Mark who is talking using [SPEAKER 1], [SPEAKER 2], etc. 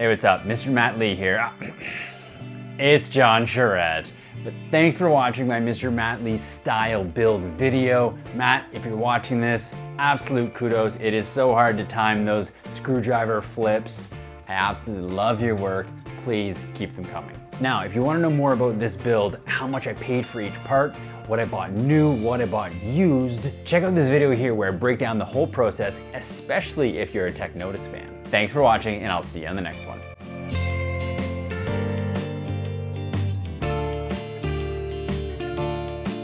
[SPEAKER 1] Hey, what's up? Mr. Matt Lee here. It's John Charette. But thanks for watching my Mr. Matt Lee style build video. Matt, if you're watching this, absolute kudos. It is so hard to time those screwdriver flips. I absolutely love your work. Please keep them coming. Now, if you want to know more about this build, how much I paid for each part, what I bought new, what I bought used, check out this video here where I break down the whole process, especially if you're a Tech Notice fan. Thanks for watching, and I'll see you on the next one.